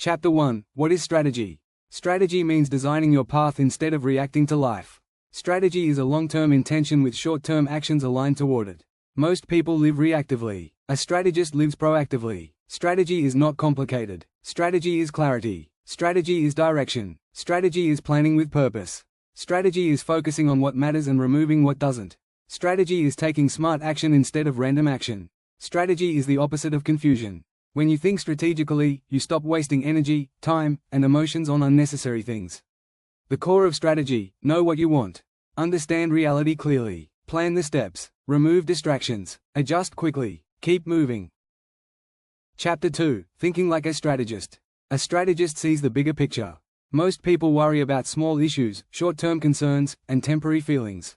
Chapter 1. What is strategy? Strategy means designing your path instead of reacting to life. Strategy is a long-term intention with short-term actions aligned toward it. Most people live reactively. A strategist lives proactively. Strategy is not complicated. Strategy is clarity. Strategy is direction. Strategy is planning with purpose. Strategy is focusing on what matters and removing what doesn't. Strategy is taking smart action instead of random action. Strategy is the opposite of confusion. When you think strategically, you stop wasting energy, time, and emotions on unnecessary things. The core of strategy: know what you want. Understand reality clearly. Plan the steps. Remove distractions. Adjust quickly. Keep moving. Chapter 2. Thinking like a strategist. A strategist sees the bigger picture. Most people worry about small issues, short-term concerns, and temporary feelings.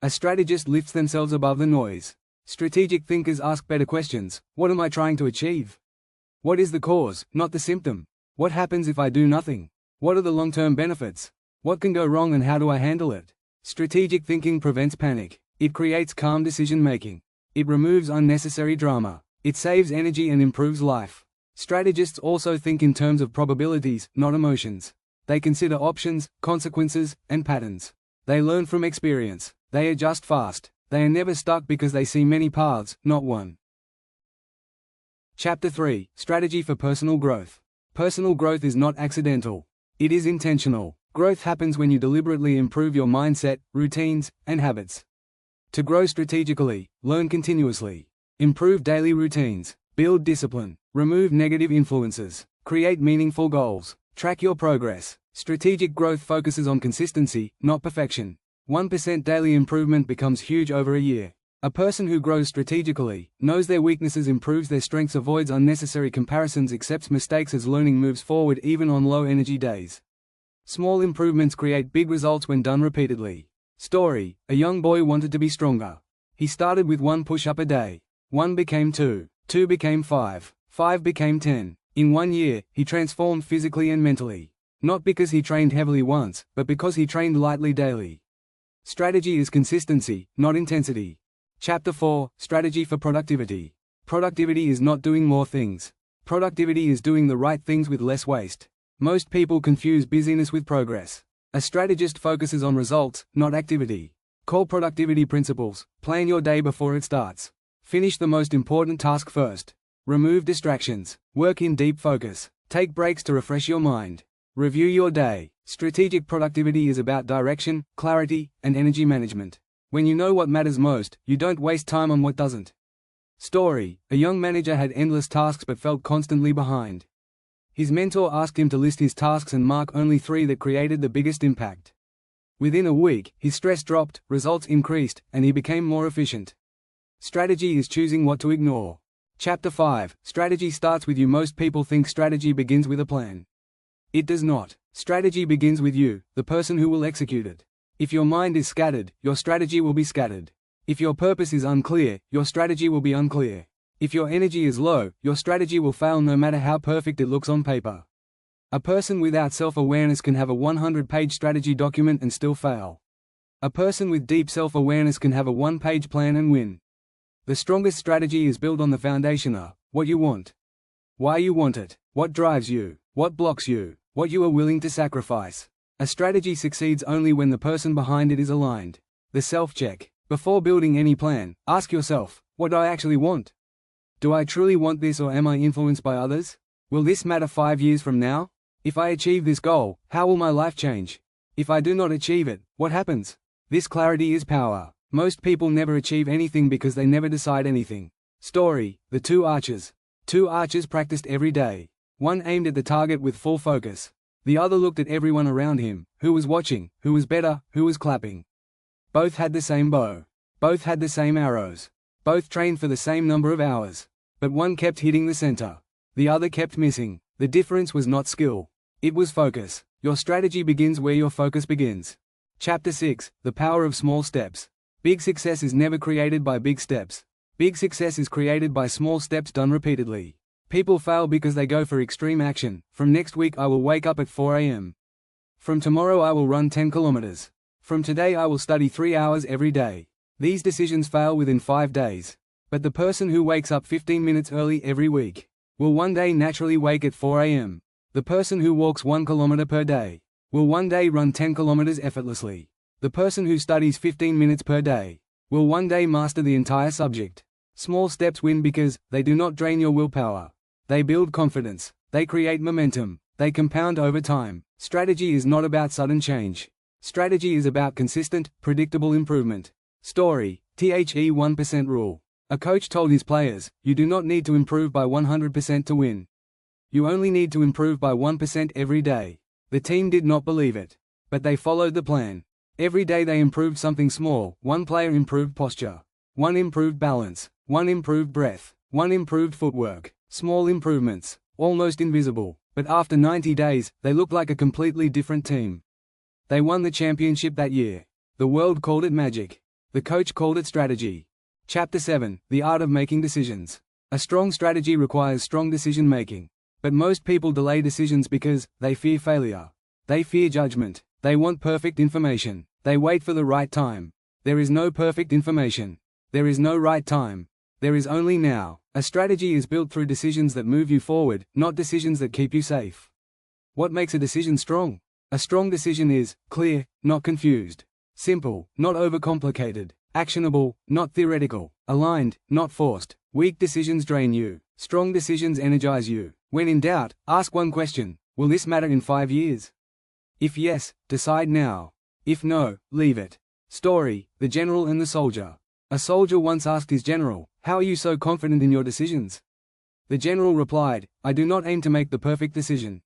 A strategist lifts themselves above the noise. Strategic thinkers ask better questions. What am I trying to achieve? What is the cause, not the symptom? What happens if I do nothing? What are the long-term benefits? What can go wrong and how do I handle it? Strategic thinking prevents panic. It creates calm decision-making. It removes unnecessary drama. It saves energy and improves life. Strategists also think in terms of probabilities, not emotions. They consider options, consequences, and patterns. They learn from experience. They adjust fast. They are never stuck because they see many paths, not one. Chapter 3. Strategy for personal growth. Personal growth is not accidental. It is intentional. Growth happens when you deliberately improve your mindset, routines, and habits. To grow strategically, learn continuously. Improve daily routines. Build discipline. Remove negative influences. Create meaningful goals. Track your progress. Strategic growth focuses on consistency, not perfection. 1% daily improvement becomes huge over a year. A person who grows strategically, knows their weaknesses, improves their strengths, avoids unnecessary comparisons, accepts mistakes as learning, moves forward even on low-energy days. Small improvements create big results when done repeatedly. Story: a young boy wanted to be stronger. He started with 1 push-up a day. 1 became 2, 2 became 5, 5 became 10. In 1 year, he transformed physically and mentally. Not because he trained heavily once, but because he trained lightly daily. Strategy is consistency, not intensity. Chapter 4. Strategy for productivity. Productivity is not doing more things. Productivity is doing the right things with less waste. Most people confuse busyness with progress. A strategist focuses on results, not activity. Core productivity principles: plan your day before it starts. Finish the most important task first. Remove distractions. Work in deep focus. Take breaks to refresh your mind. Review your day. Strategic productivity is about direction, clarity, and energy management. When you know what matters most, you don't waste time on what doesn't. Story: a young manager had endless tasks but felt constantly behind. His mentor asked him to list his tasks and mark only 3 that created the biggest impact. Within a week, his stress dropped, results increased, and he became more efficient. Strategy is choosing what to ignore. Chapter 5. Strategy starts with you. Most people think strategy begins with a plan. It does not. Strategy begins with you, the person who will execute it. If your mind is scattered, your strategy will be scattered. If your purpose is unclear, your strategy will be unclear. If your energy is low, your strategy will fail no matter how perfect it looks on paper. A person without self-awareness can have a 100-page strategy document and still fail. A person with deep self-awareness can have a 1-page plan and win. The strongest strategy is built on the foundation of what you want, why you want it, what drives you, what blocks you, what you are willing to sacrifice. A strategy succeeds only when the person behind it is aligned. The self-check. Before building any plan, ask yourself, what do I actually want? Do I truly want this, or am I influenced by others? Will this matter 5 years from now? If I achieve this goal, how will my life change? If I do not achieve it, what happens? This clarity is power. Most people never achieve anything because they never decide anything. Story: the 2 archers. 2 archers practiced every day. One aimed at the target with full focus. The other looked at everyone around him, who was watching, who was better, who was clapping. Both had the same bow. Both had the same arrows. Both trained for the same number of hours. But one kept hitting the center. The other kept missing. The difference was not skill. It was focus. Your strategy begins where your focus begins. Chapter 6. The power of small steps. Big success is never created by big steps. Big success is created by small steps done repeatedly. People fail because they go for extreme action. From next week I will wake up at 4 a.m. From tomorrow I will run 10 kilometers. From today I will study 3 hours every day. These decisions fail within 5 days. But the person who wakes up 15 minutes early every week will one day naturally wake at 4 a.m. The person who walks 1 kilometer per day will one day run 10 kilometers effortlessly. The person who studies 15 minutes per day will one day master the entire subject. Small steps win because they do not drain your willpower. They build confidence. They create momentum. They compound over time. Strategy is not about sudden change. Strategy is about consistent, predictable improvement. Story, The 1% rule. A coach told his players, "You do not need to improve by 100% to win. You only need to improve by 1% every day." The team did not believe it. But they followed the plan. Every day they improved something small. One player improved posture. One improved balance. One improved breath. One improved footwork. Small improvements, almost invisible. But after 90 days, they looked like a completely different team. They won the championship that year. The world called it magic. The coach called it strategy. Chapter 7, The Art of Making Decisions. A strong strategy requires strong decision-making. But most people delay decisions because they fear failure. They fear judgment. They want perfect information. They wait for the right time. There is no perfect information. There is no right time. There is only now. A strategy is built through decisions that move you forward, not decisions that keep you safe. What makes a decision strong? A strong decision is clear, not confused. Simple, not overcomplicated. Actionable, not theoretical. Aligned, not forced. Weak decisions drain you. Strong decisions energize you. When in doubt, ask one question: will this matter in 5 years? If yes, decide now. If no, leave it. Story, The General and the Soldier. A soldier once asked his general, "How are you so confident in your decisions?" The general replied, "I do not aim to make the perfect decision.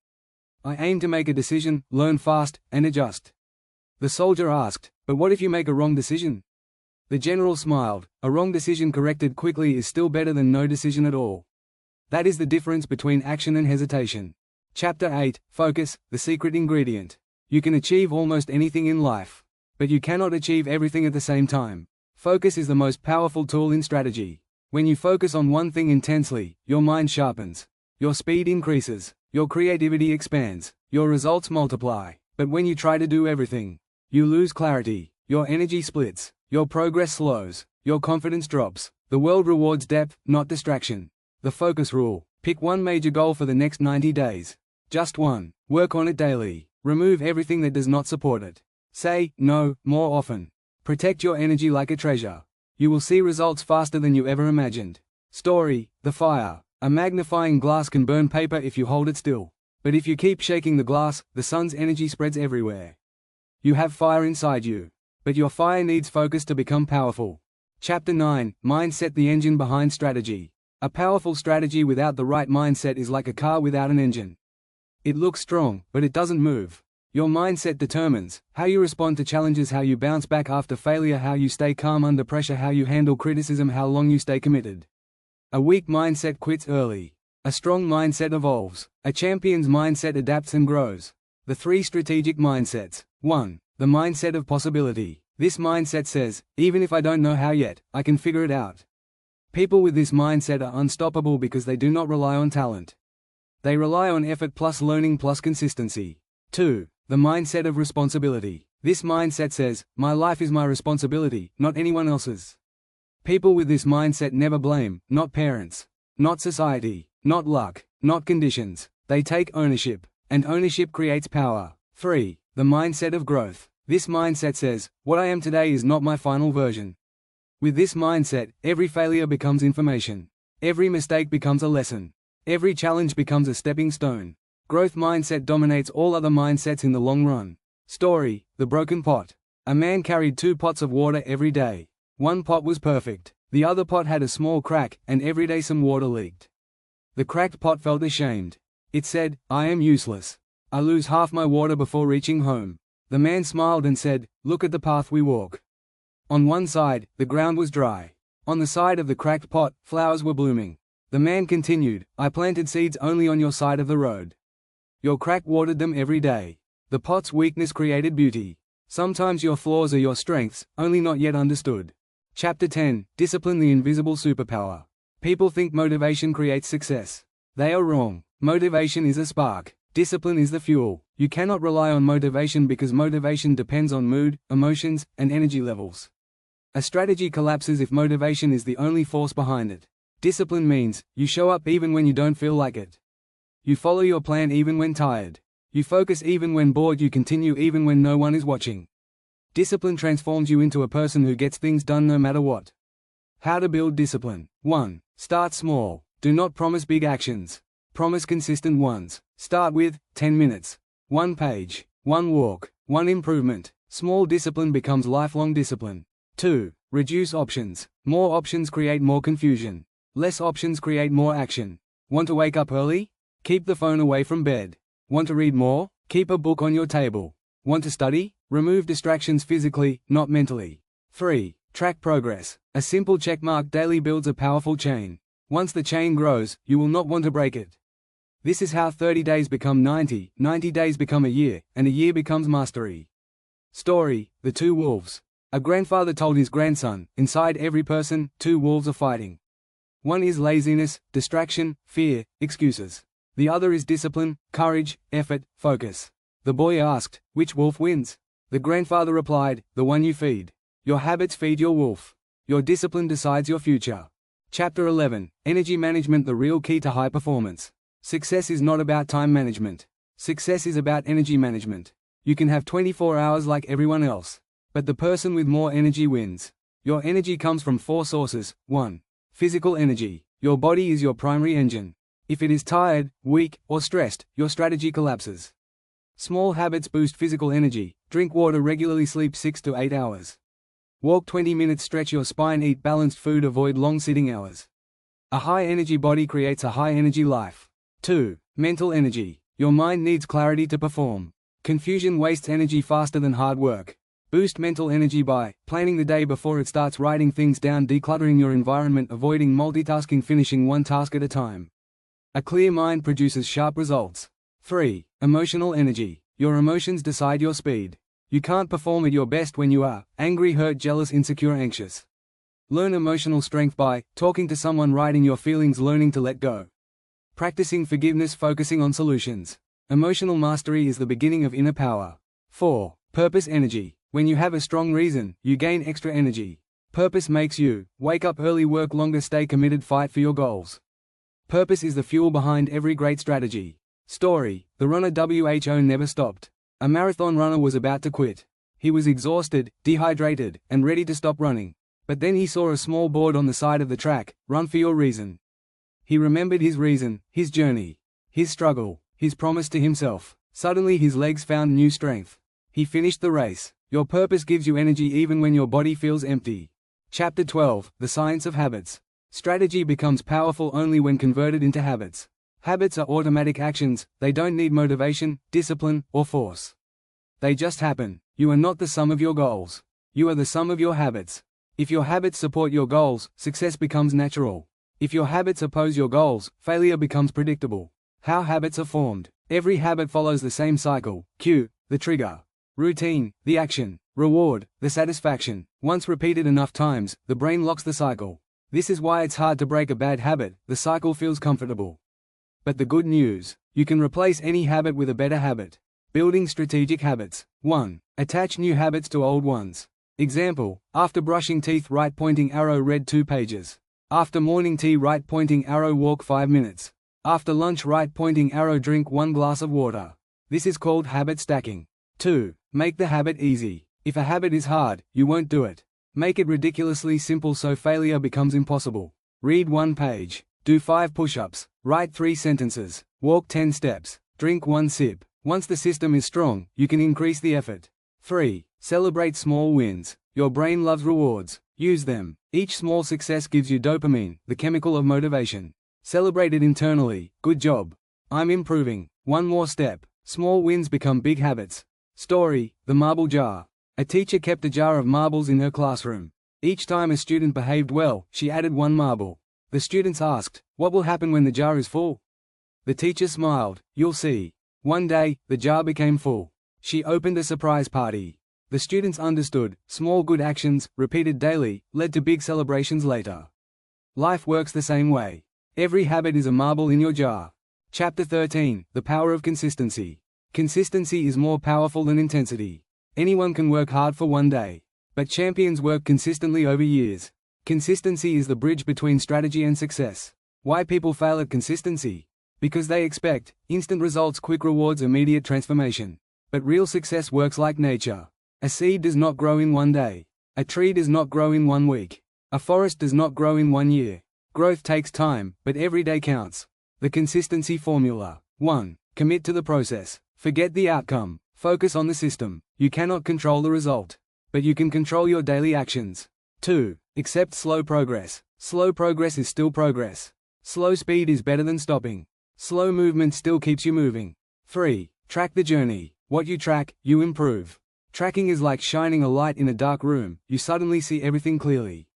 I aim to make a decision, learn fast, and adjust." The soldier asked, "But what if you make a wrong decision?" The general smiled, "A wrong decision corrected quickly is still better than no decision at all." That is the difference between action and hesitation. Chapter 8, Focus, the secret ingredient. You can achieve almost anything in life. But you cannot achieve everything at the same time. Focus is the most powerful tool in strategy. When you focus on one thing intensely, your mind sharpens. Your speed increases. Your creativity expands. Your results multiply. But when you try to do everything, you lose clarity. Your energy splits. Your progress slows. Your confidence drops. The world rewards depth, not distraction. The focus rule. Pick one major goal for the next 90 days. Just one. Work on it daily. Remove everything that does not support it. Say no more often. Protect your energy like a treasure. You will see results faster than you ever imagined. Story, The Fire. A magnifying glass can burn paper if you hold it still. But if you keep shaking the glass, the sun's energy spreads everywhere. You have fire inside you. But your fire needs focus to become powerful. Chapter 9, Mindset, the engine behind strategy. A powerful strategy without the right mindset is like a car without an engine. It looks strong, but it doesn't move. Your mindset determines how you respond to challenges, how you bounce back after failure, how you stay calm under pressure, how you handle criticism, how long you stay committed. A weak mindset quits early. A strong mindset evolves. A champion's mindset adapts and grows. The 3 strategic mindsets. 1. The mindset of possibility. This mindset says, even if I don't know how yet, I can figure it out. People with this mindset are unstoppable because they do not rely on talent. They rely on effort plus learning plus consistency. 2. The mindset of responsibility. This mindset says, my life is my responsibility, not anyone else's. People with this mindset never blame, not parents, not society, not luck, not conditions. They take ownership, and ownership creates power. 3. The mindset of growth. This mindset says, what I am today is not my final version. With this mindset, every failure becomes information. Every mistake becomes a lesson. Every challenge becomes a stepping stone. Growth mindset dominates all other mindsets in the long run. Story, The Broken Pot. A man carried 2 pots of water every day. One pot was perfect. The other pot had a small crack, and every day some water leaked. The cracked pot felt ashamed. It said, I am useless. I lose half my water before reaching home. The man smiled and said, look at the path we walk. On one side, the ground was dry. On the side of the cracked pot, flowers were blooming. The man continued, I planted seeds only on your side of the road. Your crack watered them every day. The pot's weakness created beauty. Sometimes your flaws are your strengths, only not yet understood. Chapter 10, Discipline, the invisible superpower. People think motivation creates success. They are wrong. Motivation is a spark. Discipline is the fuel. You cannot rely on motivation because motivation depends on mood, emotions, and energy levels. A strategy collapses if motivation is the only force behind it. Discipline means, you show up even when you don't feel like it. You follow your plan even when tired. You focus even when bored. You continue even when no one is watching. Discipline transforms you into a person who gets things done no matter what. How to build discipline. 1. Start small. Do not promise big actions. Promise consistent ones. Start with 10 minutes. 1 page. 1 walk. 1 improvement. Small discipline becomes lifelong discipline. 2. Reduce options. More options create more confusion. Less options create more action. Want to wake up early? Keep the phone away from bed. Want to read more? Keep a book on your table. Want to study? Remove distractions physically, not mentally. 3. Track progress. A simple checkmark daily builds a powerful chain. Once the chain grows, you will not want to break it. This is how 30 days become 90, 90 days become a year, and a year becomes mastery. Story: The Two Wolves. A grandfather told his grandson, inside every person, 2 wolves are fighting. One is laziness, distraction, fear, excuses. The other is discipline, courage, effort, focus. The boy asked, which wolf wins? The grandfather replied, the one you feed. Your habits feed your wolf. Your discipline decides your future. Chapter 11. Energy Management: The Real Key to High Performance. Success is not about time management. Success is about energy management. You can have 24 hours like everyone else. But the person with more energy wins. Your energy comes from 4 sources. 1. Physical energy. Your body is your primary engine. If it is tired, weak, or stressed, your strategy collapses. Small habits boost physical energy. Drink water regularly. Sleep 6 to 8 hours. Walk 20 minutes. Stretch your spine. Eat balanced food. Avoid long sitting hours. A high-energy body creates a high-energy life. 2. Mental energy. Your mind needs clarity to perform. Confusion wastes energy faster than hard work. Boost mental energy by planning the day before it starts, writing things down, decluttering your environment, avoiding multitasking, finishing one task at a time. A clear mind produces sharp results. 3. Emotional energy. Your emotions decide your speed. You can't perform at your best when you are angry, hurt, jealous, insecure, anxious. Learn emotional strength by talking to someone, writing your feelings, learning to let go. Practicing forgiveness, focusing on solutions. Emotional mastery is the beginning of inner power. 4. Purpose energy. When you have a strong reason, you gain extra energy. Purpose makes you wake up early, work longer, stay committed, fight for your goals. Purpose is the fuel behind every great strategy. Story: The runner who never stopped. A marathon runner was about to quit. He was exhausted, dehydrated, and ready to stop running. But then he saw a small board on the side of the track: run for your reason. He remembered his reason, his journey, his struggle, his promise to himself. Suddenly his legs found new strength. He finished the race. Your purpose gives you energy even when your body feels empty. Chapter 12. The Science of Habits. Strategy becomes powerful only when converted into habits. Habits are automatic actions. They don't need motivation, discipline, or force. They just happen. You are not the sum of your goals. You are the sum of your habits. If your habits support your goals, success becomes natural. If your habits oppose your goals, failure becomes predictable. How habits are formed. Every habit follows the same cycle. Cue, the trigger. Routine, the action. Reward, the satisfaction. Once repeated enough times, the brain locks the cycle. This is why it's hard to break a bad habit. The cycle feels comfortable. But the good news: you can replace any habit with a better habit. Building strategic habits. 1. Attach new habits to old ones. Example: after brushing teeth, right pointing arrow, read 2 pages. After morning tea, right pointing arrow, walk 5 minutes. After lunch, right pointing arrow, drink 1 glass of water. This is called habit stacking. 2. Make the habit easy. If a habit is hard, you won't do it. Make it ridiculously simple so failure becomes impossible. Read 1 page. Do 5 push-ups. Write 3 sentences. Walk 10 steps. Drink 1 sip. Once the system is strong, you can increase the effort. 3. Celebrate small wins. Your brain loves rewards. Use them. Each small success gives you dopamine, the chemical of motivation. Celebrate it internally. Good job. I'm improving. 1 more step. Small wins become big habits. Story: The Marble Jar. A teacher kept a jar of marbles in her classroom. Each time a student behaved well, she added 1 marble. The students asked, "What will happen when the jar is full?" The teacher smiled, "You'll see." One day, the jar became full. She opened a surprise party. The students understood. Small good actions, repeated daily, led to big celebrations later. Life works the same way. Every habit is a marble in your jar. Chapter 13. The Power of Consistency. Consistency is more powerful than intensity. Anyone can work hard for 1 day. But champions work consistently over years. Consistency is the bridge between strategy and success. Why people fail at consistency? Because they expect instant results, quick rewards, immediate transformation. But real success works like nature. A seed does not grow in one day. A tree does not grow in 1 week. A forest does not grow in 1 year. Growth takes time, but every day counts. The consistency formula. 1. Commit to the process. Forget the outcome. Focus on the system. You cannot control the result, but you can control your daily actions. 2. Accept slow progress. Slow progress is still progress. Slow speed is better than stopping. Slow movement still keeps you moving. 3. Track the journey. What you track, you improve. Tracking is like shining a light in a dark room. You suddenly see everything clearly.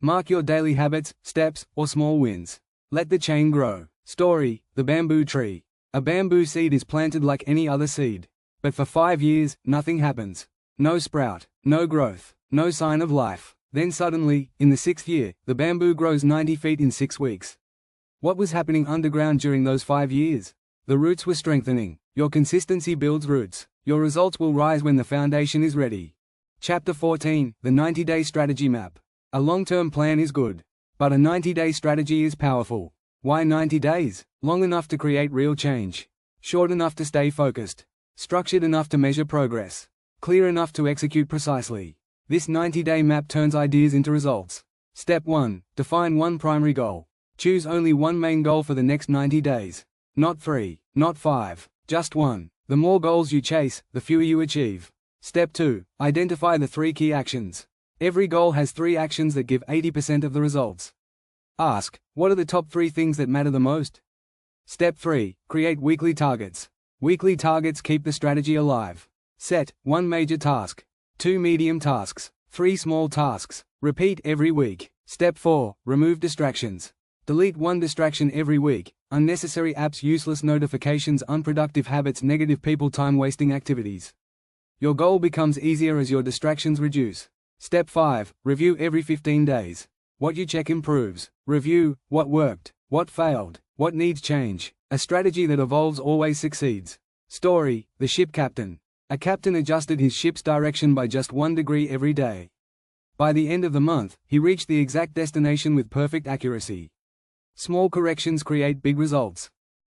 Mark your daily habits, steps, or small wins. Let the chain grow. Story: the bamboo tree. A bamboo seed is planted like any other seed. But for 5 years, nothing happens. No sprout, no growth, no sign of life. Then suddenly, in the 6th year, the bamboo grows 90 feet in 6 weeks. What was happening underground during those 5 years? The roots were strengthening. Your consistency builds roots. Your results will rise when the foundation is ready. Chapter 14: The 90-Day Strategy Map. A long-term plan is good, but a 90-day strategy is powerful. Why 90 days? Long enough to create real change. Short enough to stay focused. Structured enough to measure progress. Clear enough to execute precisely. This 90-day map turns ideas into results. Step 1. Define one primary goal. Choose only one main goal for the next 90 days. Not 3, not 5, just 1. The more goals you chase, the fewer you achieve. Step 2. Identify the 3 key actions. Every goal has 3 actions that give 80% of the results. Ask, what are the top 3 things that matter the most? Step 3. Create weekly targets. Weekly targets keep the strategy alive. Set 1 major task, 2 medium tasks, 3 small tasks. Repeat every week. Step 4. Remove distractions. Delete 1 distraction every week. Unnecessary apps, useless notifications, unproductive habits, negative people, time-wasting activities. Your goal becomes easier as your distractions reduce. Step 5. Review every 15 days. What you check improves. Review what worked, what failed, what needs change. A strategy that evolves always succeeds. Story: the ship captain. A captain adjusted his ship's direction by just 1 degree every day. By the end of the month, he reached the exact destination with perfect accuracy. Small corrections create big results.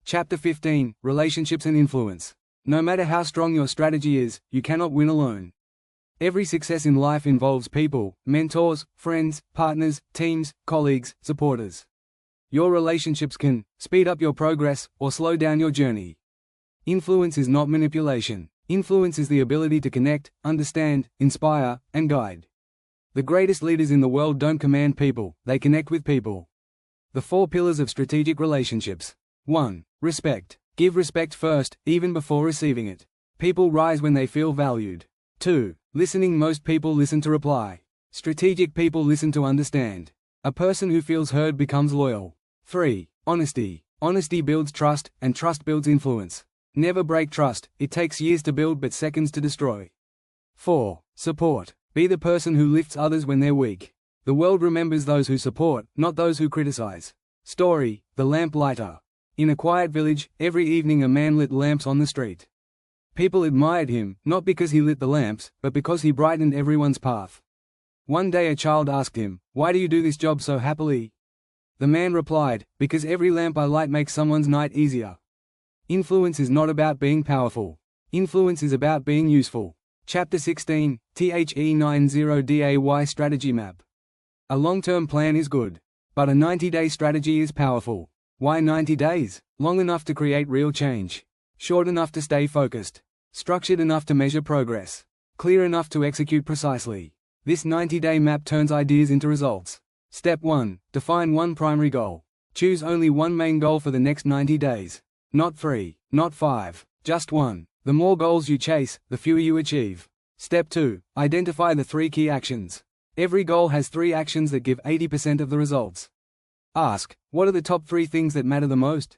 Chapter 15: Relationships and Influence. No matter how strong your strategy is, you cannot win alone. Every success in life involves people, mentors, friends, partners, teams, colleagues, supporters. Your relationships can speed up your progress or slow down your journey. Influence is not manipulation. Influence is the ability to connect, understand, inspire, and guide. The greatest leaders in the world don't command people, they connect with people. The 4 pillars of strategic relationships. 1. Respect. Give respect first, even before receiving it. People rise when they feel valued. 2. Listening. Most people listen to reply. Strategic people listen to understand. A person who feels heard becomes loyal. 3. Honesty. Honesty builds trust, and trust builds influence. Never break trust. It takes years to build but seconds to destroy. 4. Support. Be the person who lifts others when they're weak. The world remembers those who support, not those who criticize. Story: the lamp lighter. In a quiet village, every evening a man lit lamps on the street. People admired him, not because he lit the lamps, but because he brightened everyone's path. One day a child asked him, "Why do you do this job so happily?" The man replied, "Because every lamp I light makes someone's night easier." Influence is not about being powerful. Influence is about being useful. Chapter 16: The 90-Day Strategy Map. A long-term plan is good, but a 90-day strategy is powerful. Why 90 days? Long enough to create real change. Short enough to stay focused. Structured enough to measure progress. Clear enough to execute precisely. This 90-day map turns ideas into results. Step 1. Define one primary goal. Choose only one main goal for the next 90 days. Not 3, not 5, just 1. The more goals you chase, the fewer you achieve. Step 2. Identify the 3 key actions. Every goal has 3 actions that give 80% of the results. Ask, what are the top 3 things that matter the most?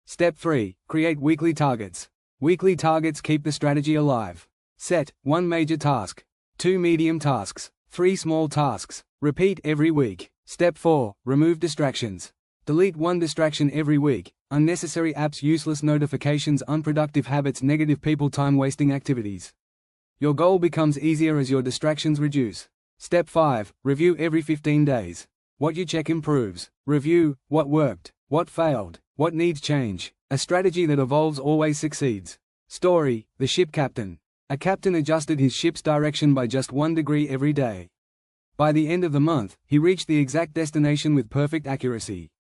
Step 3. Create weekly targets. Weekly targets keep the strategy alive. Set 1 major task, 2 medium tasks, 3 small tasks. Repeat every week. Step 4. Remove distractions. Delete 1 distraction every week. Unnecessary apps, useless notifications, unproductive habits, negative people, time-wasting activities. Your goal becomes easier as your distractions reduce. Step 5. Review every 15 days. What you check improves. Review what worked, What failed? What needs change? A strategy that evolves always succeeds. Story: The Ship Captain. A captain adjusted his ship's direction by just 1 degree every day. By the end of the month, he reached the exact destination with perfect accuracy.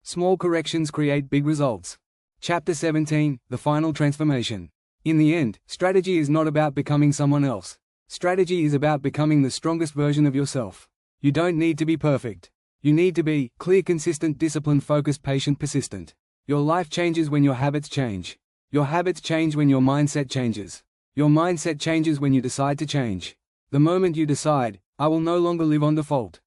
Small corrections create big results. Chapter 17: The Final Transformation. In the end, strategy is not about becoming someone else. Strategy is about becoming the strongest version of yourself. You don't need to be perfect. You need to be clear, consistent, disciplined, focused, patient, persistent. Your life changes when your habits change. Your habits change when your mindset changes. Your mindset changes when you decide to change. The moment you decide, I will no longer live on default.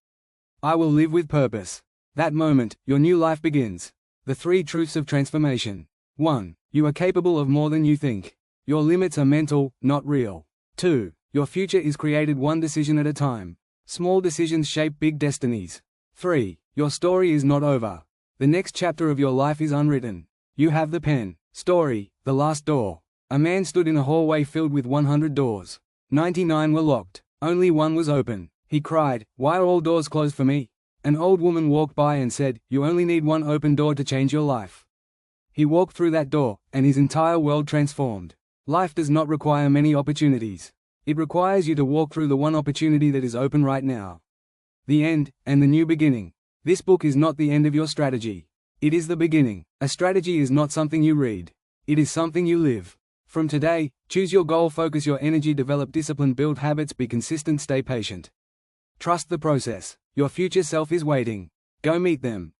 I will live with purpose. That moment, your new life begins. The 3 truths of transformation. 1. You are capable of more than you think. Your limits are mental, not real. 2. Your future is created one decision at a time. Small decisions shape big destinies. 3. Your story is not over. The next chapter of your life is unwritten. You have the pen. Story: The Last Door. A man stood in a hallway filled with 100 doors. 99 were locked. Only one was open. He cried, "Why are all doors closed for me?" An old woman walked by and said, "You only need one open door to change your life." He walked through that door, and his entire world transformed. Life does not require many opportunities. It requires you to walk through the one opportunity that is open right now. The end, and the new beginning. This book is not the end of your strategy. It is the beginning. A strategy is not something you read. It is something you live. From today, choose your goal, focus your energy, develop discipline, build habits, be consistent, stay patient. Trust the process. Your future self is waiting. Go meet them.